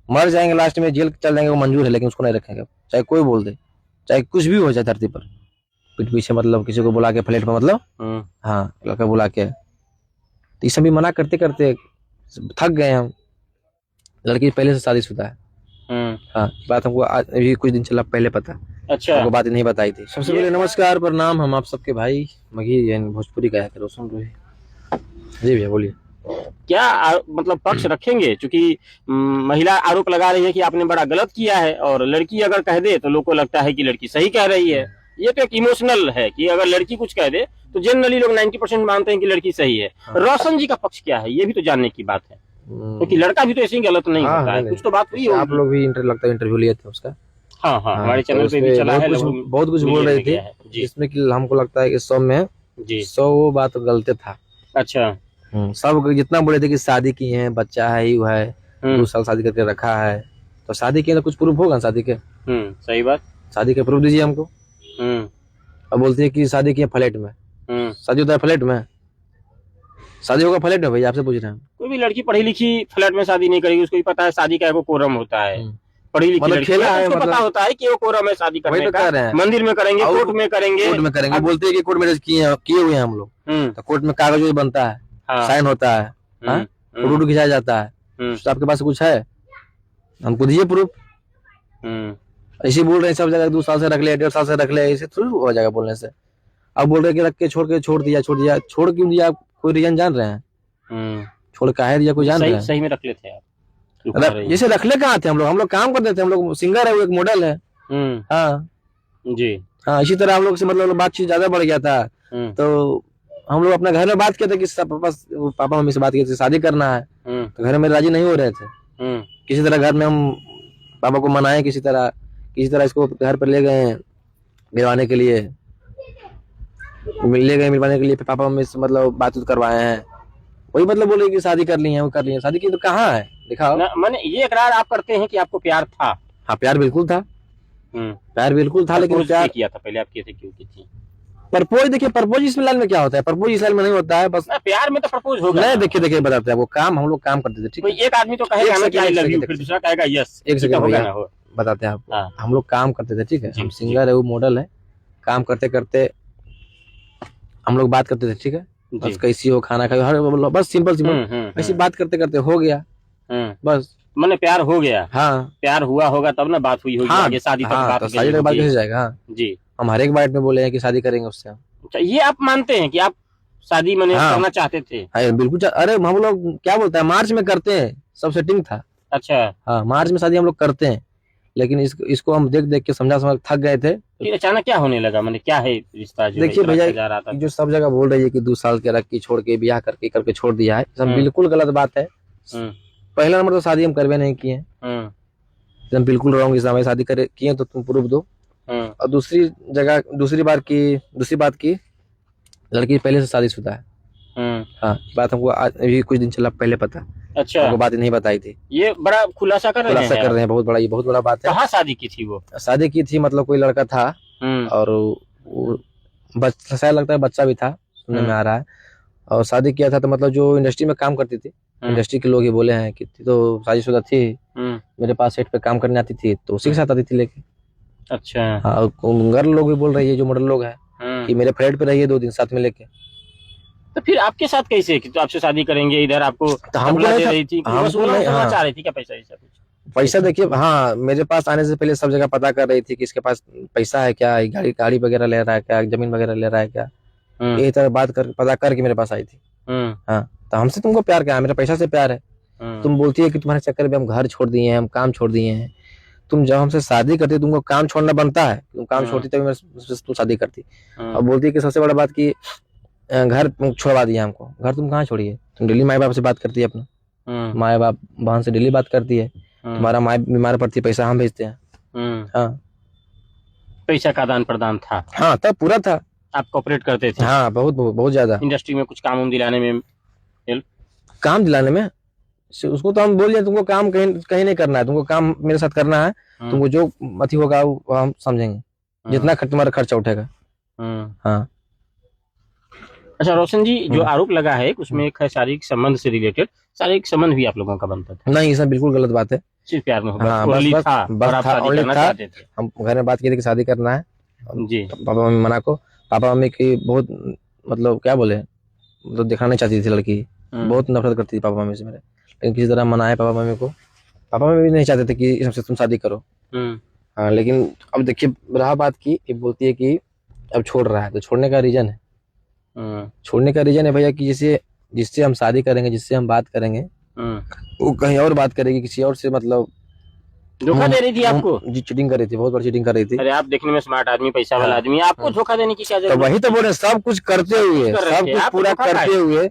मर जाएंगे लास्ट में, जेल चल जाएंगे, वो मंजूर है, लेकिन उसको नहीं रखेंगे, चाहे कोई बोल दे, चाहे कुछ भी हो जाए धरती पर। पीठ पीछे मतलब किसी को बुला के फ्लैट में, मतलब हाँ लड़का बुला के, तो इस भी मना करते करते थक गए हम। लड़की पहले से शादीशुदा है। हाँ, बात हमको आज अभी कुछ दिन चला पहले पता। अच्छा। हमको बात नहीं बताई थी। सबसे पहले नमस्कार प्रणाम, हम आप सबके भाई मघी यानी भोजपुरी का है रोशन रोही। जी भैया बोलिए। क्या मतलब पक्ष रखेंगे, क्योंकि महिला आरोप लगा रही है कि आपने बड़ा गलत किया है, और लड़की अगर कह दे तो लोगों को लगता है कि लड़की सही कह रही है। ये तो एक इमोशनल है कि अगर लड़की कुछ कह दे तो जनरली लोग 90% मानते हैं कि लड़की सही है। रोशन जी का पक्ष क्या है, ये भी तो जानने की बात है, क्योंकि लड़का भी तो ऐसे ही गलत नहीं होता है, कुछ तो बात हुई होगी। आप लोग भी लगता है इंटरव्यू लिए थे उसका। हाँ हाँ, हमारे चैनल पे भी चला है, बहुत कुछ बोल रहे थे जिसमें कि हमको लगता है कि 100 में 100 वो बात गलत था। अच्छा। सब जितना बोले थे कि शादी की है, बच्चा है, यू है, 2 साल शादी करके रखा है, तो शादी की तो कुछ प्रूफ होगा शादी के। सही बात, शादी के प्रूफ दीजिए हमको। अब बोलते हैं कि शादी की है फ्लैट में, शादी होता है फ्लैट में, शादी होगा फ्लैट में भैया, आपसे पूछ रहे हैं। कोई भी लड़की पढ़ी लिखी फ्लैट में शादी नहीं करेगी, उसको भी पता है शादी का एगो कोरम होता है। पढ़ी लिखी मतलब लड़की खेला है, उसको पता होता है कि वो कोरम है शादी करने का, मंदिर में करेंगे, कोर्ट में करेंगे। बोलते हैं कि कोर्ट मैरिज किए हुए हैं हम लोग, तो कोर्ट में कागज बनता है, साइन होता है, फोटो खिंचाया जाता है। तो आपके पास कुछ है, हमको दीजिए प्रूफ। ऐसे बोल रहे हैं सब जगह 2 साल से रख ले, 1.5 साल से रख ले, ऐसे थोड़ी हो जाएगा बोलने से। अब बोल रहे कि रख के छोड़ दिया, छोड़ क्यों दिया, कोई रीजन जान रहे हैं? छोड़ काहे दिया, कोई जान रहे हैं? सही में रख लेते हैं जैसे रखले कहाँ थे, हम लोग काम करते थे, हम लोग सिंगर है, वो एक मॉडल है। हाँ जी, हाँ, इसी तरह हम लोग से मतलब बातचीत ज्यादा बढ़ गया था। तो हम लोग अपने घर में बात किए थे कि पापा मम्मी से बात किए थे शादी करना है, तो घर में राजी नहीं हो रहे थे। किसी तरह घर में हम पापा को मनाए, किसी तरह इसको घर पर ले गए मिलवाने के लिए, पापा मम्मी से मतलब बातचीत करवाए हैं। वही मतलब बोले कि शादी कर ली है, वो कर ली है, शादी की तो कहाँ है दिखाओ। मैंने ये इकरार आप करते हैं कि आपको प्यार था? हाँ प्यार बिल्कुल था, प्यार बिल्कुल था, लेकिन प्यार किया था पहले, आप किए थे, क्यों की थी? प्रपोज देखिए, प्रपोज इस लाइन में क्या होता है, प्रपोज इस लाइन में नहीं होता है, बस प्यार में तो प्रपोज होगा। नहीं, देखिए बताते हैं, वो काम हम लोग काम करते थे, ठीक है। एक आदमी तो कहेगा ना कि आई लव यू, फिर दूसरा कहेगा यस। एक सेकंड भैया बताते हैं आपको। हम लोग काम करते थे, ठीक है, हम सिंगर है, वो मॉडल है, काम करते करते हम लोग बात करते थे, ठीक है, बस कैसी हो, खाना खाओ, बस सिंपल ऐसी बात करते करते हो गया, बस मैंने प्यार हो गया। हाँ, प्यार हुआ होगा तब ना बात हुई होगी, आगे शादी तक बात, तो शादी तक बात कैसे जाएगा। जी, हम हर एक बात में बोले हैं कि शादी करेंगे उससे। अच्छा, ये आप मानते हैं कि आप शादी करना चाहते थे? बिल्कुल, अरे हम लोग क्या बोलते हैं, मार्च में करते हैं, सब सेटिंग था। अच्छा, हाँ मार्च में शादी हम लोग करते हैं, लेकिन इसको हम देख के समझ थक गए थे। फिर अचानक क्या होने लगा, मैंने क्या है रिश्ता जो देखिए भैया, जो सब जगह बोल रही है कि 2 साल के रख के छोड़ के ब्याह करके छोड़ दिया है, सब बिल्कुल गलत बात है। पहला नंबर तो शादी हम करवे नहीं किए, हम बिल्कुल रॉन्ग इस समय शादी किए तो तुम प्रूफ दो। और दूसरी बात की लड़की पहले से शादीशुदा है। हाँ, बात हमको आज अभी कुछ दिन चला पहले पता। अच्छा, हमको बात नहीं बताई थी। ये बड़ा खुलासा कर रहे हैं, बहुत बड़ा बात है। कहाँ शादी की थी वो? शादी की थी मतलब कोई लड़का था, और शायद लगता है बच्चा भी था, सुनने में आ रहा है। और शादी किया था तो मतलब जो इंडस्ट्री में काम करती थी, इंडस्ट्री के लोग ही बोले हैं कि तो शादीशुदा थी, मेरे पास सेट पे काम करने आती थी, तो उसी के साथ आती थी लेके। अच्छा, हाँ, गर्ल लोग भी बोल रही है, जो मॉडल लोग है, कि मेरे फ्लैट पे रहिए 2 दिन साथ में लेके। तो फिर आपके साथ कैसे कि तो आपसे शादी करेंगे, इधर आपको तो हमको दे रही थी, चाह रही थी क्या पैसा ऐसा कुछ? पैसा देखिए, हाँ मेरे पास आने से पहले सब जगह पता कर रही थी कि इसके पास पैसा है क्या, गाड़ी वगैरह ले रहा है क्या, जमीन वगैरह ले रहा है क्या, यही तरह पता करके मेरे पास आई थी। हाँ, तो हमसे तुमको प्यार क्या है, मेरा पैसा से प्यार है। तुम बोलती है कि तुम्हारे चक्कर में हम घर छोड़ दिए हैं, हम काम छोड़ दिए हैं। तुम जब हमसे शादी करती तुमको काम छोड़ना बनता है, तुम काम छोड़ती तभी तुम शादी करती। और बोलती है कि सबसे बड़ा बात की घर छोड़वा दिया हमको। घर तुम कहाँ छोड़ी है, तुम दिल्ली माँ बाप से बात करती है, अपना माँ बाप बहन से दिल्ली बात करती है। तुम्हारा माँ बीमार पड़ती है, पैसा हम भेजते हैं। हाँ, पैसा का आदान प्रदान था। हाँ, तब पूरा था, आप कोऑपरेट करते थे? हाँ, बहुत ज्यादा। इंडस्ट्री में कुछ काम दिलाने में उसको तो हम बोल दिए तुमको काम कहीं नहीं करना है, तुमको काम मेरे साथ करना है, तुमको जो अति होगा वो हम समझेंगे, जितना तुम्हारा खर्चा उठेगा। हाँ। अच्छा रोशन जी, जो आरोप लगा है उसमें एक है शारीरिक संबंध से रिलेटेड, शारीरिक संबंध भी आप लोगों का बनता था? नहीं, ये सब बिल्कुल गलत बात है। सिर्फ प्यार में हाँ, बस बस ओनली बस था बस और आप था, शादी only करना था। चाहते थे। हम घर में बात की थी कि शादी करना है, जी। पापा मम्मी मना को, पापा मम्मी की बहुत मतलब क्या बोले, मतलब दिखाना नहीं चाहती थी लड़की, बहुत नफरत करती थी पापा मम्मी से मेरे, लेकिन किसी तरह मनाए पापा मम्मी को, पापा मम्मी भी नहीं चाहते थे कि हमसे तुम शादी करो। हाँ, लेकिन अब देखिए रहा बात की, ये बोलती है कि अब छोड़ रहा है, तो छोड़ने का रीजन है, छोड़ने का रीजन है भैया कि जिससे जिससे हम शादी करेंगे, जिससे हम बात करेंगे, वो कहीं और बात करेगी, किसी और से मतलब धोखा दे रही थी आपको। जी, चीटिंग कर रही थी, बहुत बार चीटिंग कर रही थी। अरे आप देखने में स्मार्ट आदमी, पैसा वाला हाँ, आदमी, आपको धोखा देने की क्या तो जरूरत वही तो बोल रहे हैं, सब कुछ करते हुए, कर रहे सब थे कुछ आप, पूरा धोखा करते खाए। हुए,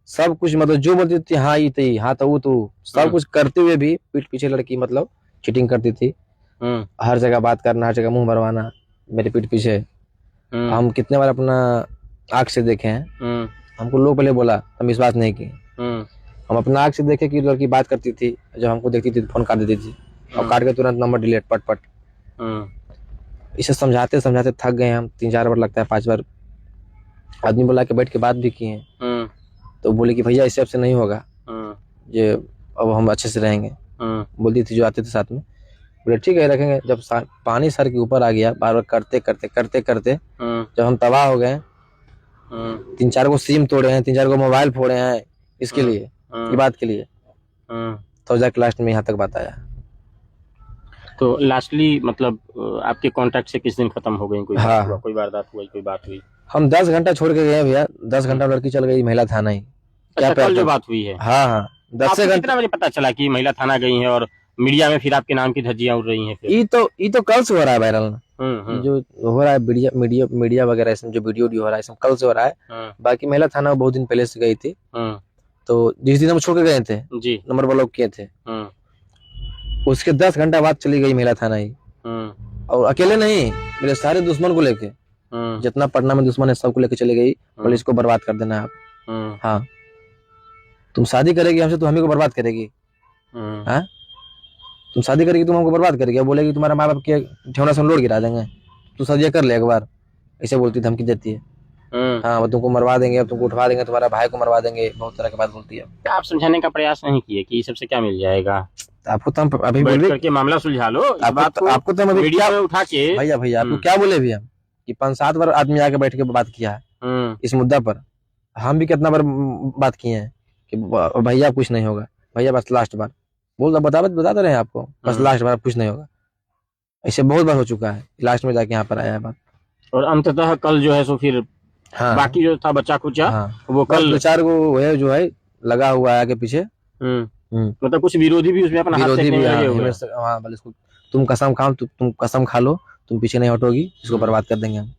सब कुछ मतलब जो बोलती थी हाँ ये थी, हाँ तो वो तो, सब कुछ करते हुए भी पीठ पीछे लड़की मतलब चीटिंग करती थी, हर जगह बात करना, हर जगह मुंह भरवाना मेरे पीठ पीछे। हम कितने बार अपना आंख से देखे हैं, हमको लोग पहले बोला, हम विश्वास नहीं किए, हम अपना आंख से देखे कि लड़की बात करती थी, जब हमको देखती थी तो फोन काट देती थी, और काट के तुरंत नंबर डिलीट, पट पट। इसे समझाते समझाते थक गए हम, 3-4 बार लगता है, 5 बार आदमी बुला के बैठ के बात भी किए, तो बोले कि भैया इससे अब से नहीं होगा, ये अब हम अच्छे से रहेंगे, बोलती थी जो आते थे साथ में, बोले ठीक है रखेंगे। जब पानी सर के ऊपर आ गया, बार बार करते करते करते करते जब हम तबाह हो गए, 3-4 को सिम तोड़े हैं, 3-4 को मोबाइल फोड़े हैं, इसके लिए, ये बात के लिए, तो जाके लास्ट में यहाँ तक बात आया। तो लास्टली मतलब आपके कांटेक्ट से किस दिन खत्म हो गई, कोई हाँ, बात हुआ, कोई वारदात हुई, कोई बात हुई? हम 10 घंटा छोड़ के गए भैया, 10 घंटा लड़की चल गई महिला थाना ही। अच्छा, कल जो बात हुई है। हाँ हाँ, 10 आपको घंटा। कितना बजे पता चला कि महिला थाना गई है और मीडिया में फिर आपके नाम की धज्जियां उड़ रही हैं फिर? ये तो कल से हो रहा है वायरल, जो हो रहा है मीडिया मीडिया मीडिया वगैरह, इसमें जो वीडियो हो रहा है इसमें कल से हो रहा है। बाकी महिला थाना बहुत दिन पहले से गई थी, तो जिस दिन हम छोड़ के गए थे जी, नंबर ब्लॉक किए थे, उसके 10 घंटा बाद चली गई महिला थाना ही, और अकेले नहीं, मेरे सारे दुश्मन को लेके, जितना पटना में दुश्मन है सबको लेके चली गई, बोले इसको बर्बाद कर देना आप। हाँ, तुम शादी करेगी हमसे तो हम ही को बर्बाद करेगी, हाँ, तुम शादी करेगी तुम हमको बर्बाद करेगी, बोलेगी तुम्हारा माँ बाप के ठेवना से हम लोड गिरा देंगे, तू शादी कर ले एक बार, ऐसे बोलती धमकी देती है। हाँ, वो तुमको मरवा देंगे, अब तुमको उठवा देंगे, तुम्हारा भाई को मरवा देंगे, बहुत तरह की बात बोलती है। आप समझाने का प्रयास नहीं किए कि सबसे क्या मिल जाएगा? आपको तो हम अभी बैठ बोल करके मामला सुलझा लो, आपको तो हम मीडिया में उठा के। भैया आपको क्या बोले भी हम कि 5-7 बार आदमी आके बैठ के बात किया है इस मुद्दा पर, हम भी कितना बार बात किए हैं कि भैया कुछ नहीं होगा, भैया बस लास्ट बार बोल बता तो रहे हैं आपको, बस लास्ट बार कुछ नहीं होगा, ऐसे बहुत बार हो चुका है, लास्ट में जाके यहाँ पर आया है बात। और अंततः कल जो है सो फिर हाँ, बाकी जो था बच्चा कुचा, हाँ, वो कल 2-4 को है जो है लगा हुआ है आगे पीछे, मतलब कुछ विरोधी भी उसमें अपना हाथ विरोधी सेकने भी, में लगे हुए हैं। हाँ, बोले इसको तुम कसम खाओ, तुम कसम खा लो, तुम पीछे नहीं हटोगी, इसको बर्बाद कर देंगे हम।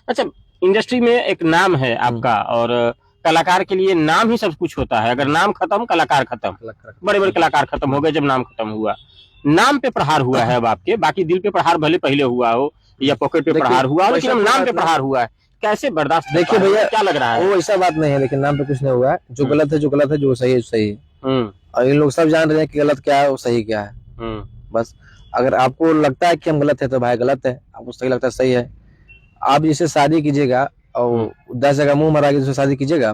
अच्छा, इंडस्ट्री में एक नाम है आपका, और कलाकार के लिए नाम ही सब कुछ होता है, अगर नाम खत्म कलाकार खत्म, बड़े बड़े कलाकार खत्म हो गए जब नाम खत्म हुआ, नाम पे प्रहार हुआ है अब आपके, बाकी दिल पे प्रहार भले पहले हुआ हो या पॉकेट पे प्रहार हुआ हो, लेकिन अब नाम पे प्रहार हुआ है, कैसे बर्दाश्त? देखिए भैया, क्या लग रहा है? वो ऐसा बात नहीं है, लेकिन नाम पे कुछ नहीं हुआ है, जो गलत है जो गलत है, जो सही है सही है, और इन लोग सब जान रहे हैं कि गलत क्या है और सही क्या है। बस अगर आपको लगता है कि हम गलत है तो भाई गलत है, आपको सही लगता है सही है। आप जिससे शादी कीजिएगा और 10 जगह मुंह मराएगी जिससे शादी कीजिएगा,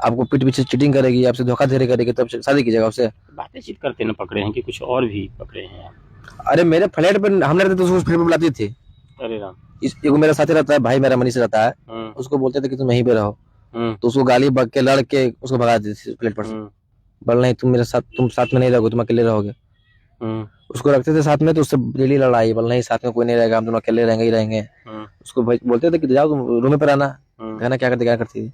आपको पीठ पीछे चीटिंग करेगी, आपसे धोखाधड़ी करेगी, तब शादी कीजिएगा उससे। बातें चीट करते न पकड़े हैं कि कुछ और भी पकड़े हैं? अरे मेरे फ्लैट पे हम रहते तो उसको फ्लैट पे बुलाती थी। अरे राम। एगो मेरा साथी रहता है, भाई मेरा मनीष रहता है, उसको बोलते थे कि तुम यहीं पे रहो, तो उसको गाली बक के लड़ के उसको भगा देती थी फ्लैट पर से, बोल नहीं तुम साथ में नहीं रहोगे, तुम अकेले रहोगे। उसको रखते थे साथ में, तो उससे डेली लड़ाई, बोल नहीं साथ में कोई नहीं रहेगा, हम दोनों अकेले रहेंगे ही रहेंगे। उसको बोलते थे कि जाओ तुम रूम पे रहना, कहना क्या करती थी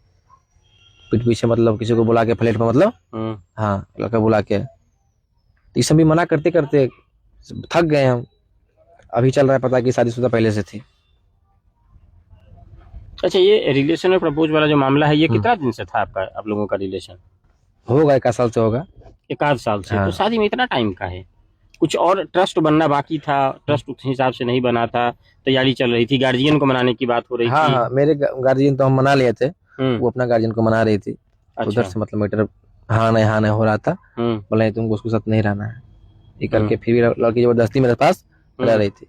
पीठ पीछे, मतलब किसी को बुला के फ्लैट पे, मतलब हाँ लड़का बुला के, ये सब भी मना करते करते थक गए हम। अभी चल रहा है पता कि शादीशुदा पहले से थी। अच्छा, ये रिलेशन में प्रपोज वाला जो मामला है, ये कितना दिन से था आपका, आप लोगों का रिलेशन? होगा 1 साल से होगा। 1 साल से? हाँ। तो शादी में इतना टाइम का है, कुछ और ट्रस्ट बनना बाकी था, ट्रस्ट उस हिसाब से नहीं बना था, तैयारी चल रही थी, गार्जियन को मनाने की बात हो रही थी। हाँ, मेरे गार्जियन तो हम मना लिए थे, वो अपना गार्जियन को मना रही थी। अच्छा। उधर से मतलब मैटर हाँ नहीं हो रहा था, बोले तुमको उसके साथ नहीं रहना है, ये करके फिर लड़की जबरदस्ती मेरे पास रह रही थी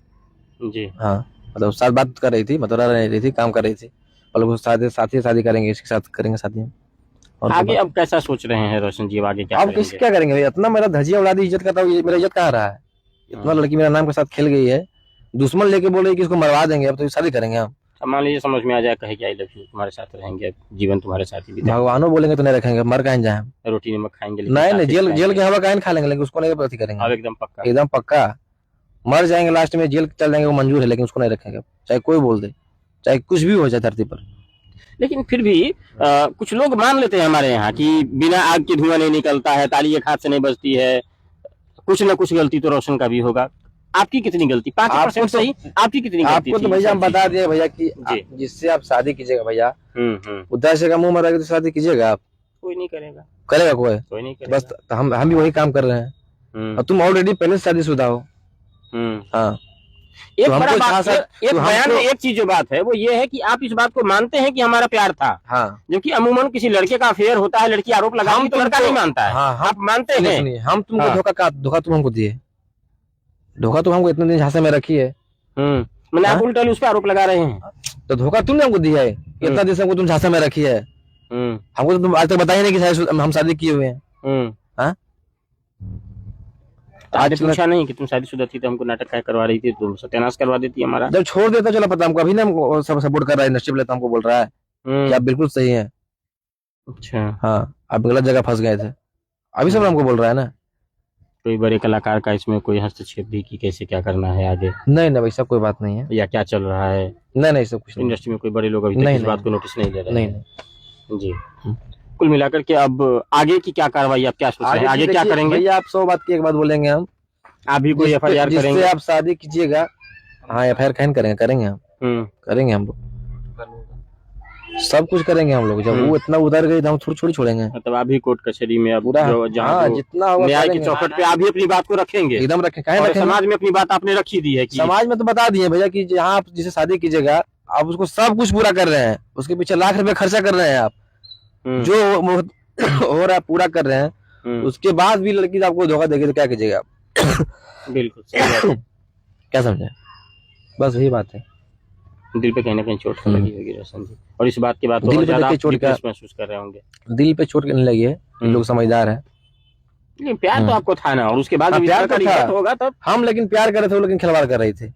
जी। हाँ, मतलब साथ बात कर रही थी, मतलब रह रही थी, काम कर रही थी, बोले साथ ही शादी करेंगे, इसके साथ करेंगे शादी। और आगे अब कैसा सोच रहे हैं रोशन जी, अब आगे क्या अब करेंगे? क्या करेंगे भाई, इतना मेरा धजिया उड़ा दी, इज्जत करता हूँ, मेरा इज्जत कहाँ रहा है? इतना लड़की मेरा नाम के साथ खेल गई है, दुश्मन लेके बोल रही कि इसको मरवा देंगे, अब तो शादी करेंगे हम। अब मान लीजिए समझ में आ जाए, कहे कि आई लव यू, तुम्हारे साथ रहेंगे, अब जीवन तुम्हारे साथ ही बिताएंगे, भगवानों बोलेंगे तो नहीं रखेंगे, मर कहीं जाए हम। रोटी नमक खाएंगे लेकिन नहीं साथ नहीं, ही जेल बिताएंगे। की हवा काहे खा लेंगे, लेकिन उसको नहीं अथी अब करेंगे, एकदम पक्का। एकदम पक्का। मर जाएंगे लास्ट में, जेल चल जाएंगे, वो मंजूर है, लेकिन उसको नहीं रखेंगे, चाहे कोई बोल दे, चाहे कुछ भी हो जाए धरती पर। लेकिन फिर भी कुछ लोग मान लेते हैं हमारे यहाँ कि बिना आग के धुआं नहीं निकलता है, ताली एक हाथ से नहीं बजती है, कुछ ना कुछ गलती तो रोशन का भी होगा। आपकी कितनी गलती? 5% सही, आपकी कितनी गलती आपको तो थी? भैया हम बता दिए भैया कि जी। जिससे आप शादी कीजिएगा भैया, हम्म। उधर से का मुंह मरा के तो शादी कीजिएगा आप? कोई नहीं करेगा, करेगा कोई? कोई नहीं करेगा। बस तो हम भी वही काम कर रहे हैं, और तुम ऑलरेडी पहले से शादीशुदा हो। हाँ, एक तो बड़ा हमको बात, एक तो बयान में हमको, एक चीज जो बात है वो ये है कि आप इस बात को मानते हैं कि हमारा प्यार था, हाँ, जबकि अमूमन किसी लड़के का अफेयर होता है, लड़की आरोप लगाती है तो लड़का नहीं मानता है। हाँ, आप मानते हैं? सुनिए, हम तुमको हाँ। धोखा तुम हमको दिए, धोखा तुम हमको इतने दिन झांसे में रखी है। मैंने आप उल्टा उस पर आरोप लगा रहे हैं। तो धोखा तुमने हमको दिया है, इतना दिन से हमको तुम झांसे में रखी है, हमको तो तुम आज तक बताया नहीं कि हम शादी किए हुए हैं। हाँ, आज पूछा नहीं कि तुम शादीशुदा थी तो हमको नाटक क्या करवा रही थी, तुम सत्यानाश करवा देती हमारा। जब छोड़ देता चलो पता, हमको अभी ना हमको सब सपोर्ट कर रहा है, नसीब लेता हमको बोल रहा है कि आप बिल्कुल सही है। अच्छा, हाँ, आप गलत जगह फंस गए थे, अभी सब हमको बोल रहा है ना। कोई बड़े कलाकार का इसमें कोई हस्तक्षेप भी कि कैसे क्या करना है आगे, नहीं नहीं वैसा कोई बात नहीं है, या क्या चल रहा है नहीं नहीं सब कुछ नहीं, इंडस्ट्री में? कोई बड़े लोग अभी तक नहीं, इस बात को नोटिस नहीं ले रहे नहीं हैं? नहीं। जी। कुल मिलाकर के अब आगे की क्या कार्रवाई, आप क्या सोच रहे हैं, आगे क्या करेंगे? भैया आप 100 बात की एक बात बोलेंगे हम, आप भी कोई FIR जिससे करेंगे? आप शादी कीजिएगा। हाँ, FIR करेंगे हम, करेंगे हम लोग, सब कुछ करेंगे हम लोग। जब वो इतना उधर गई तो हम थोड़ी छोड़ेंगे, मतलब आप भी कोर्ट कचहरी में अब पूरा, हाँ, जितना होगा न्याय की करेंगे। चौखट पे आप भी अपनी बात को रखेंगे? एकदम रखें, काहे और रखेंगे? समाज में अपनी बात आपने रखी दी है कि समाज में तो बता दिए भैया कि जहाँ आप जिसे शादी कीजिएगा, आप उसको सब कुछ पूरा कर रहे हैं, उसके पीछे लाख रुपए खर्चा कर रहे हैं आप, जो हो रहा है पूरा कर रहे हैं, उसके बाद भी लड़की आपको धोखा देगी तो क्या कीजिएगा आप? बिल्कुल सही बात है। क्या समझे, बस वही बात है। दिल पे कहीं ना कहीं चोट तो लगी होगी रोशन जी, और इस बात के बाद तो दिल पे ज्यादा देखिए आप चोट डिप्रेस महसूस कर रहे होंगे। दिल पे चोट नहीं लगी है, ये लोग समझदार है। लेकिन प्यार तो आपको था ना, और उसके बाद हाँ, जब प्यार इतना तो का था। रिजेक्ट होगा तब हम लेकिन प्यार कर रहे थे, वो लेकिन खिलवाड़ कर रही थी।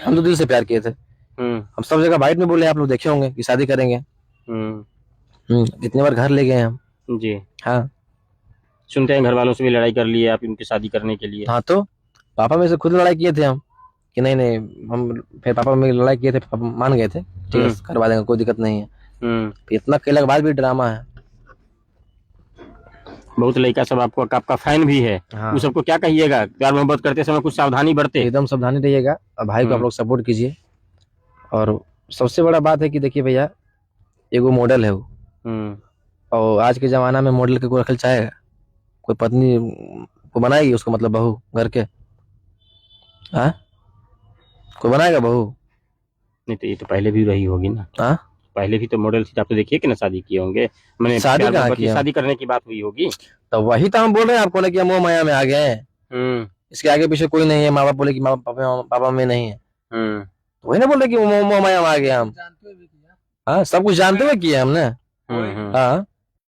हम तो दिल से प्यार किए थे। हम सब जगह बाइट में बोले, आप लोग देखे होंगे कि शादी करेंगे, कितनी बार घर ले गए हम। जी। हाँ, सुनते हैं घर वालों से भी लड़ाई कर ली है आप उनकी शादी करने के लिए? हाँ, तो पापा में से खुद लड़ाई किए थे हम कि नहीं नहीं, हम फिर पापा में लड़ाई किए थे, पापा मान गए थे, ठीक है करवा देंगे, कोई दिक्कत नहीं है। इतना केला के बाद भी ड्रामा है। बहुत लड़का सब आपका फैन भी है, हाँ, वो सबको क्या कहिएगा? प्यार मोहब्बत करते समय कुछ सावधानी बरते। एकदम सावधानी रहिएगा, और भाई को आप लोग सपोर्ट कीजिए। और सबसे बड़ा बात है कि देखिए भैया, एगो मॉडल है वो, और आज के जमाना में मॉडल के कोई रखल चाहेगा? कोई पत्नी को बनाएगी उसको, मतलब बहू घर के? हाँ, कोई बनाएगा बहू? नहीं तो ये तो पहले भी रही होगी ना। हाँ, पहले भी तो मॉडल थी, आप तो देखिए कि ना शादी किए होंगे, मैंने शादी प्यार कहाँ मोहब्बत की किया? शादी करने की बात हुई होगी। तो वही तो हम बोल रहे हैं आपको ना कि हम मोह माया में आ गए हैं, इसके आगे पीछे कोई नहीं है। माँ बाप बोले कि माँ पापा में नहीं है, तो वही ना बोल रहे कि मोह माया में आ गए हम। हाँ, सब कुछ जानते हुए किया हमने। हाँ,